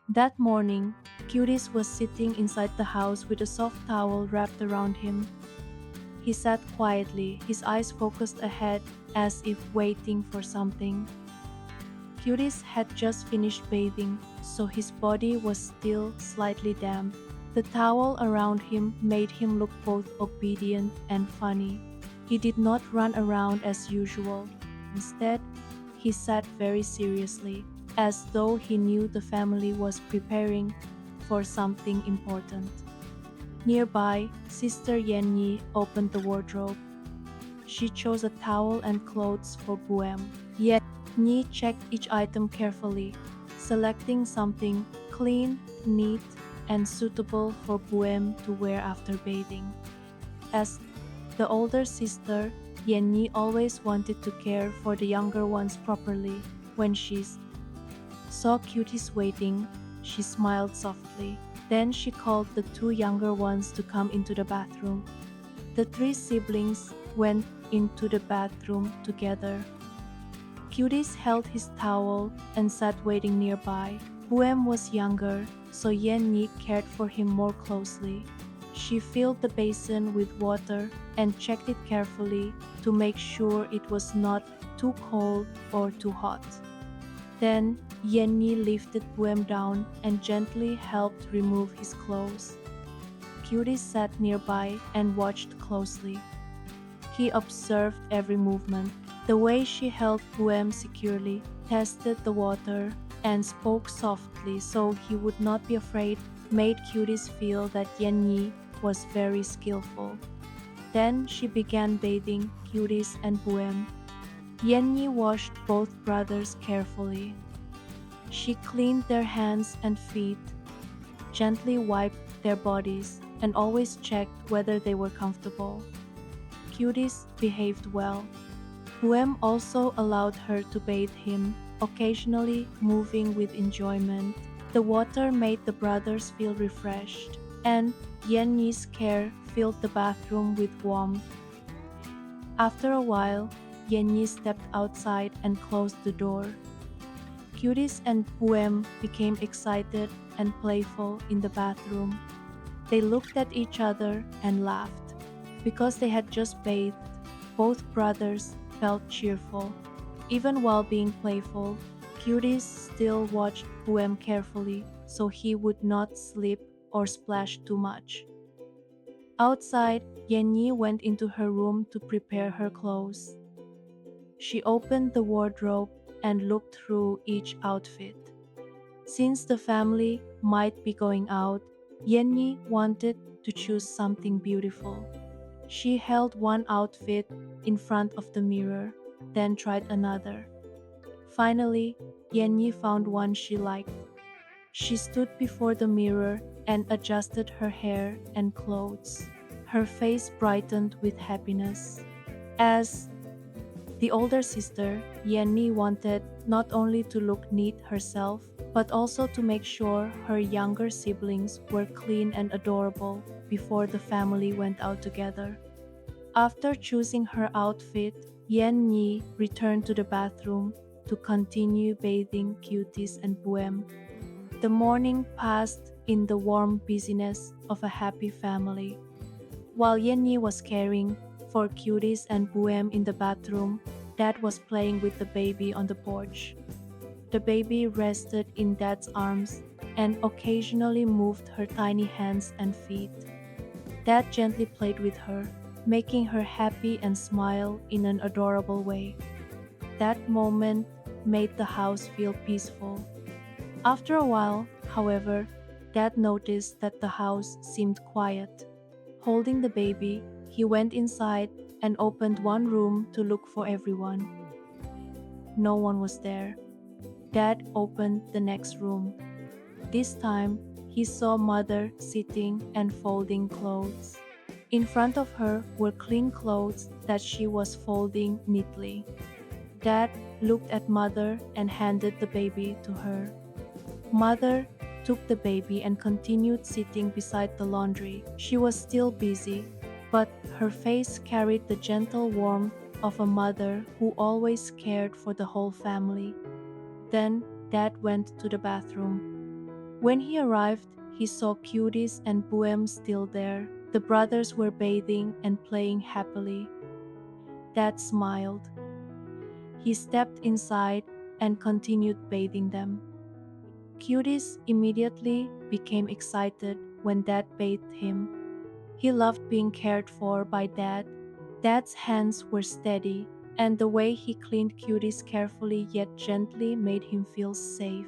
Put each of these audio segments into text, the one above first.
That morning, Cutis was sitting inside the house with a soft towel wrapped around him. He sat quietly, his eyes focused ahead as if waiting for something. Cutis had just finished bathing, so his body was still slightly damp. The towel around him made him look both obedient and funny. He did not run around as usual. Instead, he sat very seriously, as though he knew the family was preparing for something important. Nearby, Sister Yenyi opened the wardrobe. She chose a towel and clothes for BUEM. Yenyi checked each item carefully, selecting something clean, neat, and suitable for BUEM to wear after bathing. As the older sister, Yenyi always wanted to care for the younger ones properly. When she saw Cuties waiting, she smiled softly. Then she called the two younger ones to come into the bathroom. The three siblings went into the bathroom together. Cuties held his towel and sat waiting nearby. BUEM was younger, so Yenyi cared for him more closely. She filled the basin with water and checked it carefully to make sure it was not too cold or too hot. Then Yenyi lifted BUEM down and gently helped remove his clothes. Cuties sat nearby and watched closely. He observed every movement. The way she held BUEM securely, tested the water, and spoke softly so he would not be afraid made Cuties feel that Yenyi was very skillful. Then she began bathing Cuties and BUEM. Yenyi washed both brothers carefully. She cleaned their hands and feet, gently wiped their bodies, and always checked whether they were comfortable. Cuties behaved well. BUEM also allowed her to bathe him, occasionally moving with enjoyment. The water made the brothers feel refreshed, and Yenyi's care filled the bathroom with warmth. After a while, Yenyi stepped outside and closed the door. Cuties and BUEM became excited and playful in the bathroom. They looked at each other and laughed. Because they had just bathed, both brothers felt cheerful. Even while being playful, Cuties still watched BUEM carefully so he would not slip or splash too much. Outside, Yenyi went into her room to prepare her clothes. She opened the wardrobe and looked through each outfit. Since the family might be going out, Yenyi wanted to choose something beautiful. She held one outfit in front of the mirror, then tried another. Finally, Yenyi found one she liked. She stood before the mirror and adjusted her hair and clothes. Her face brightened with happiness. As the older sister, Yenny wanted not only to look neat herself, but also to make sure her younger siblings were clean and adorable before the family went out together. After choosing her outfit, Yenny returned to the bathroom to continue bathing Cuties and BUEM. The morning passed in the warm busyness of a happy family. While Yenny was caring for Cuties and BUEM in the bathroom, Dad was playing with the baby on the porch. The baby rested in Dad's arms and occasionally moved her tiny hands and feet. Dad gently played with her, making her happy and smile in an adorable way. That moment made the house feel peaceful. After a while, however, Dad noticed that the house seemed quiet. Holding the baby, he went inside and opened one room to look for everyone. No one was there. Dad opened the next room. This time, he saw Mother sitting and folding clothes. In front of her were clean clothes that she was folding neatly. Dad looked at Mother and handed the baby to her. Mother took the baby and continued sitting beside the laundry. She was still busy, but her face carried the gentle warmth of a mother who always cared for the whole family. Then Dad went to the bathroom. When he arrived, he saw Cutis and BUEM still there. The brothers were bathing and playing happily. Dad smiled. He stepped inside and continued bathing them. Cutis immediately became excited when Dad bathed him. He loved being cared for by Dad. Dad's hands were steady, and the way he cleaned Cutis carefully yet gently made him feel safe.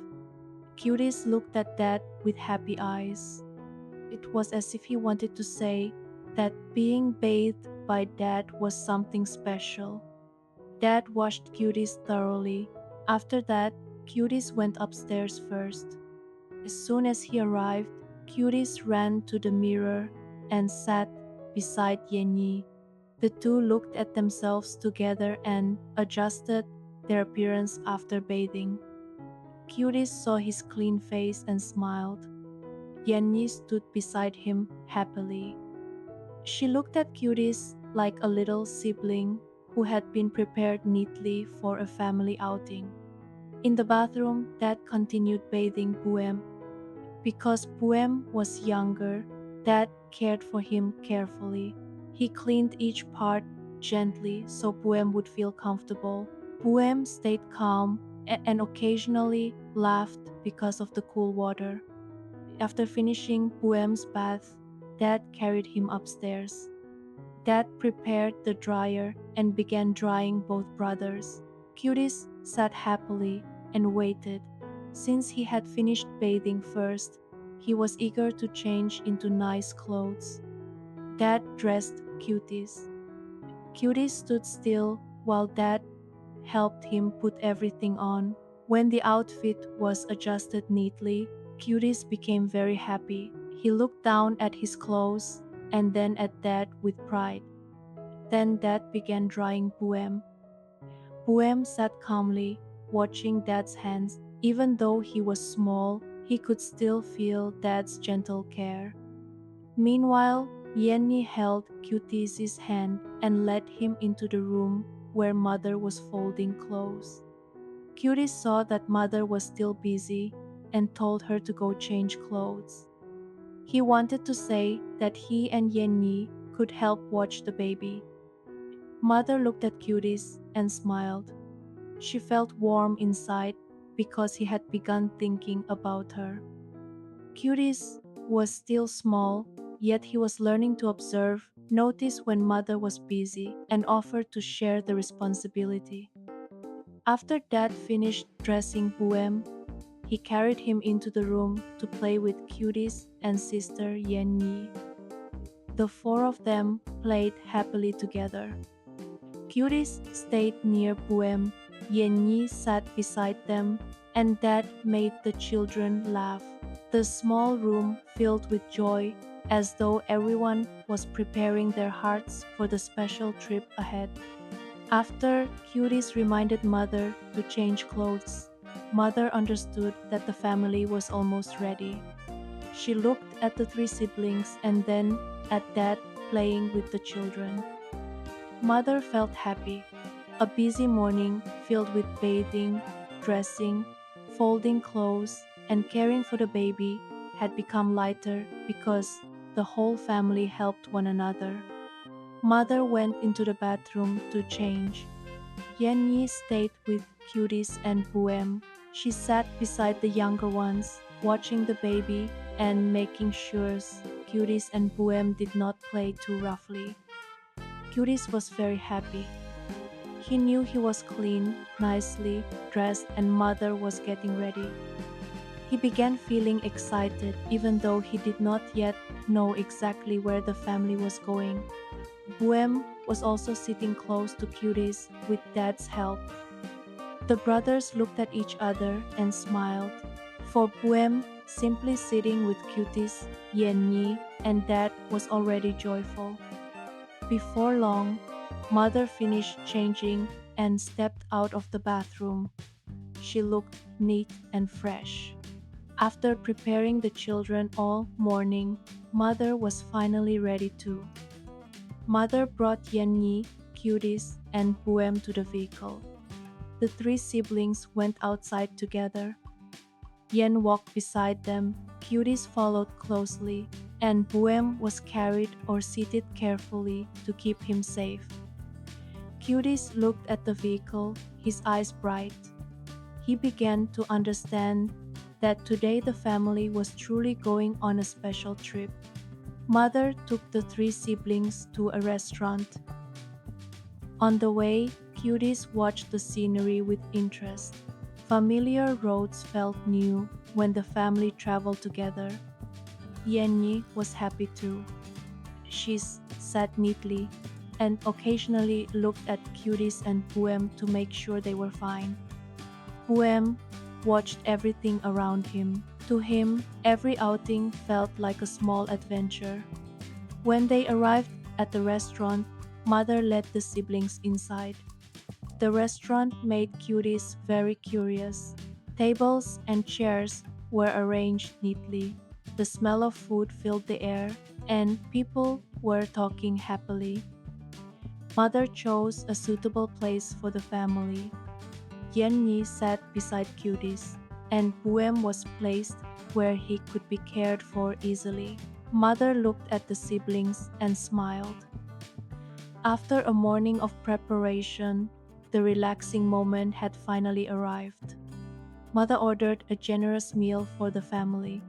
Cutis looked at Dad with happy eyes. It was as if he wanted to say that being bathed by Dad was something special. Dad washed Cutis thoroughly. After that, Cutis went upstairs first. As soon as he arrived, Cutis ran to the mirror and sat beside Yenyi. The two looked at themselves together and adjusted their appearance after bathing. Cutis saw his clean face and smiled. Yenyi stood beside him happily. She looked at Cutis like a little sibling who had been prepared neatly for a family outing. In the bathroom, Dad continued bathing BUEM. Because BUEM was younger, Dad cared for him carefully. He cleaned each part gently so BUEM would feel comfortable. BUEM stayed calm and occasionally laughed because of the cool water. After finishing BUEM's bath, Dad carried him upstairs. Dad prepared the dryer and began drying both brothers. Cutis sat happily and waited. Since he had finished bathing first, he was eager to change into nice clothes. Dad dressed Cutis. Cutis stood still while Dad helped him put everything on. When the outfit was adjusted neatly, Cutis became very happy. He looked down at his clothes and then at Dad with pride. Then Dad began drying BUEM. BUEM sat calmly, watching Dad's hands. Even though he was small, he could still feel Dad's gentle care. Meanwhile, Yenny held Cutis's hand and led him into the room where Mother was folding clothes. Cutis saw that Mother was still busy and told her to go change clothes. He wanted to say that he and Yenny could help watch the baby. Mother looked at Cutis and smiled. She felt warm inside because he had begun thinking about her. Cutis was still small, yet he was learning to observe, notice when Mother was busy, and offer to share the responsibility. After Dad finished dressing BUEM, he carried him into the room to play with Cutis and sister Yenyi. The four of them played happily together. Cutis stayed near BUEM, Yenyi sat beside them, and Dad made the children laugh. The small room filled with joy, as though everyone was preparing their hearts for the special trip ahead. After Cutis reminded Mother to change clothes, Mother understood that the family was almost ready. She looked at the three siblings and then at Dad playing with the children. Mother felt happy. A busy morning filled with bathing, dressing, folding clothes, and caring for the baby had become lighter because the whole family helped one another. Mother went into the bathroom to change. Yenyi stayed with Cutis and BUEM. She sat beside the younger ones, watching the baby and making sure Cutis and BUEM did not play too roughly. Cutis was very happy. He knew he was clean, nicely dressed, and Mother was getting ready. He began feeling excited even though he did not yet know exactly where the family was going. BUEM was also sitting close to Cutis with Dad's help. The brothers looked at each other and smiled. For BUEM, simply sitting with Cutis, Yenyi, and Dad was already joyful. Before long, Mother finished changing and stepped out of the bathroom. She looked neat and fresh. After preparing the children all morning, Mother was finally ready too. Mother brought Yenyi, Cutis, and BUEM to the vehicle. The three siblings went outside together. Yen walked beside them, Cutis followed closely, and BUEM was carried or seated carefully to keep him safe. Cutis looked at the vehicle, his eyes bright. He began to understand that today the family was truly going on a special trip. Mother took the three siblings to a restaurant. On the way, Cutis watched the scenery with interest. Familiar roads felt new when the family traveled together. Yenny was happy too. She sat neatly and occasionally looked at Cutis and BUEM to make sure they were fine. BUEM watched everything around him. To him, every outing felt like a small adventure. When they arrived at the restaurant, Mother led the siblings inside. The restaurant made Cutis very curious. Tables and chairs were arranged neatly. The smell of food filled the air, and people were talking happily. Mother chose a suitable place for the family. Yenny sat beside Cutis, and BUEM was placed where he could be cared for easily. Mother looked at the siblings and smiled. After a morning of preparation, the relaxing moment had finally arrived. Mother ordered a generous meal for the family.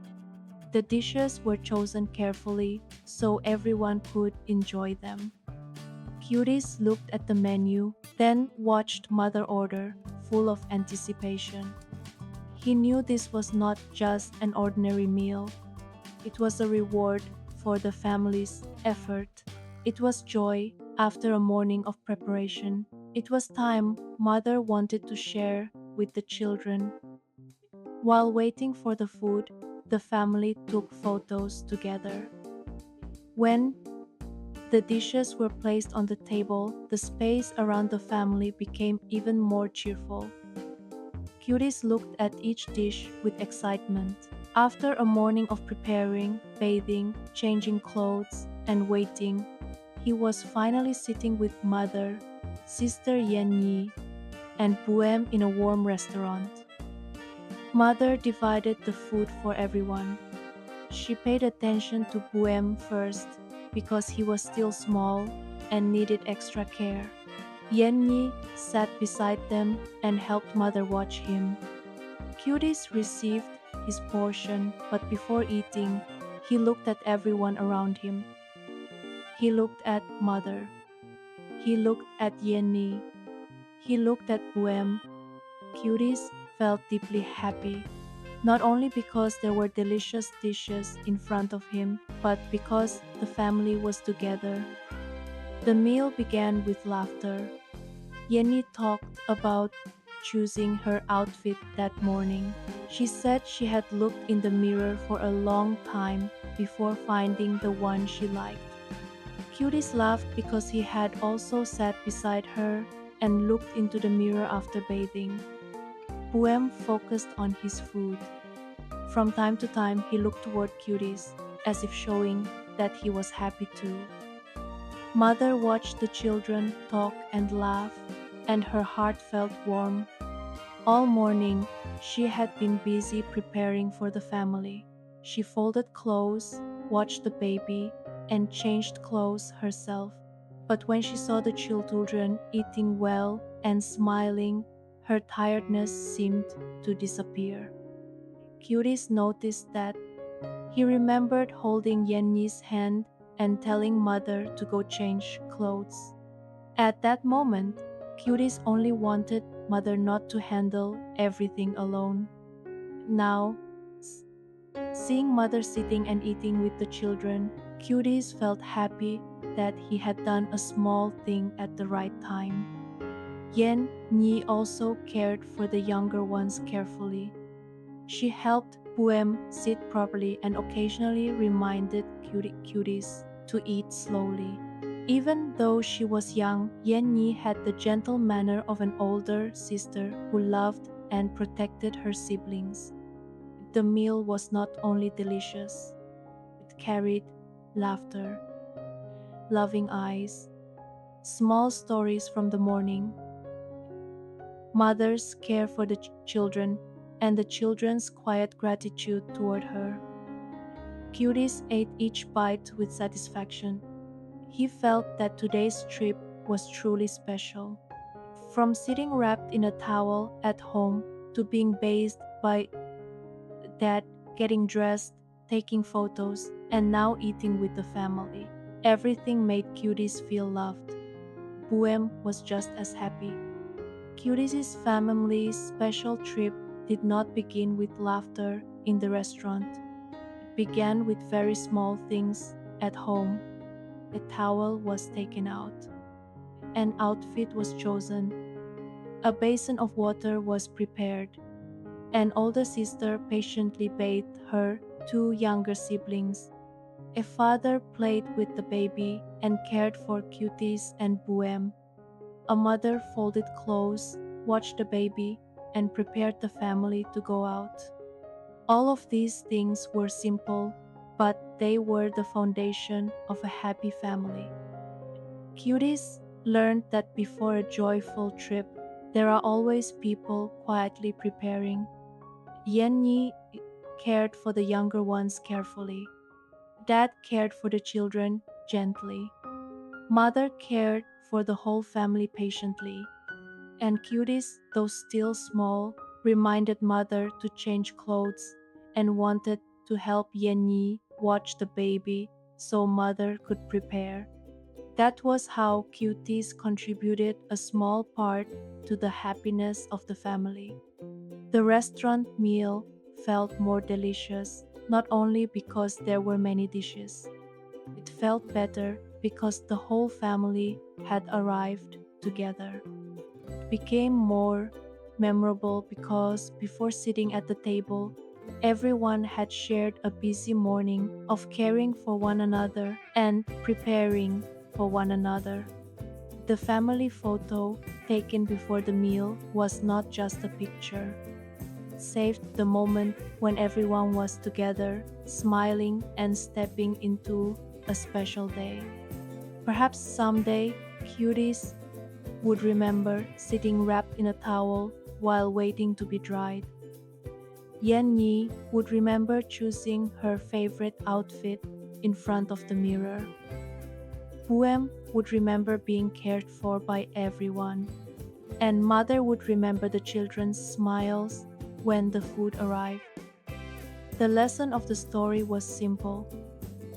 The dishes were chosen carefully so everyone could enjoy them. Cutis looked at the menu, then watched Mother order, full of anticipation. He knew this was not just an ordinary meal. It was a reward for the family's effort. It was joy after a morning of preparation. It was time Mother wanted to share with the children. While waiting for the food, the family took photos together. When the dishes were placed on the table, the space around the family became even more cheerful. Cutis looked at each dish with excitement. After a morning of preparing, bathing, changing clothes, and waiting, he was finally sitting with Mother, Sister Yenyi, and BUEM in a warm restaurant. Mother divided the food for everyone. She paid attention to BUEM first because he was still small and needed extra care. Yenyi sat beside them and helped Mother watch him. Cutis received his portion, but before eating, he looked at everyone around him. He looked at Mother. He looked at Yenny. He looked at BUEM. Cutis felt deeply happy, not only because there were delicious dishes in front of him, but because the family was together. The meal began with laughter. Yenny talked about choosing her outfit that morning. She said she had looked in the mirror for a long time before finding the one she liked. Cutis laughed because he had also sat beside her and looked into the mirror after bathing. BUEM focused on his food. From time to time, he looked toward Cutis, as if showing that he was happy too. Mother watched the children talk and laugh, and her heart felt warm. All morning, she had been busy preparing for the family. She folded clothes, watched the baby, and changed clothes herself. But when she saw the children eating well and smiling, her tiredness seemed to disappear. Cutis noticed that. He remembered holding Yenny's hand and telling Mother to go change clothes. At that moment, Cutis only wanted Mother not to handle everything alone. Now, seeing Mother sitting and eating with the children, Cutis felt happy that he had done a small thing at the right time. Yen Nhi also cared for the younger ones carefully. She helped BUEM sit properly and occasionally reminded Cutis to eat slowly. Even though she was young, Yenny had the gentle manner of an older sister who loved and protected her siblings. The meal was not only delicious, it carried laughter, loving eyes, small stories from the morning, Mother's care for the children, and the children's quiet gratitude toward her. Cutis ate each bite with satisfaction. He felt that today's trip was truly special. From sitting wrapped in a towel at home to being bathed by dad, getting dressed, taking photos, and now eating with the family. Everything made Cuties feel loved. BUEM was just as happy. Cuties' family's special trip did not begin with laughter in the restaurant. It began with very small things at home. A towel was taken out. An outfit was chosen. A basin of water was prepared. An older sister patiently bathed her two younger siblings. A father played with the baby and cared for Cuties and BUEM. A mother folded clothes, watched the baby, and prepared the family to go out. All of these things were simple, but they were the foundation of a happy family. Cuties learned that before a joyful trip, there are always people quietly preparing. Yenyi cared for the younger ones carefully. Dad cared for the children gently. Mother cared for the whole family patiently. And Cuties, though still small, reminded Mother to change clothes and wanted to help Yenyi watch the baby so Mother could prepare. That was how Cuties contributed a small part to the happiness of the family. The restaurant meal felt more delicious, not only because there were many dishes. It felt better because the whole family had arrived together. It became more memorable because before sitting at the table, everyone had shared a busy morning of caring for one another and preparing for one another. The family photo taken before the meal was not just a picture. It saved the moment when everyone was together, smiling and stepping into a special day. Perhaps someday, Cuties would remember sitting wrapped in a towel while waiting to be dried. Yan Yi would remember choosing her favorite outfit in front of the mirror. Buem would remember being cared for by everyone. And Mother would remember the children's smiles when the food arrived. The lesson of the story was simple.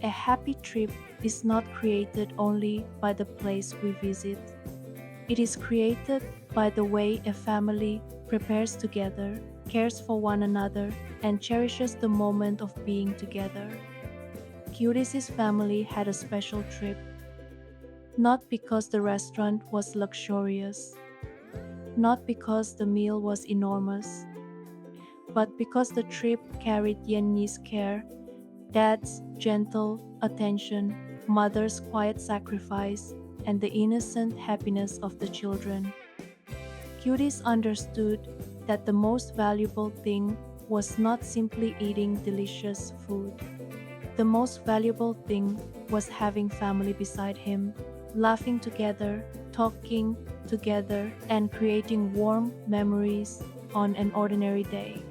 A happy trip is not created only by the place we visit. It is created by the way a family prepares together, cares for one another, and cherishes the moment of being together. Cuties' family had a special trip, not because the restaurant was luxurious, not because the meal was enormous, but because the trip carried Yenyi's care, Dad's gentle attention, Mother's quiet sacrifice, and the innocent happiness of the children. Cuties understood that the most valuable thing was not simply eating delicious food. The most valuable thing was having family beside him, laughing together, talking together, and creating warm memories on an ordinary day.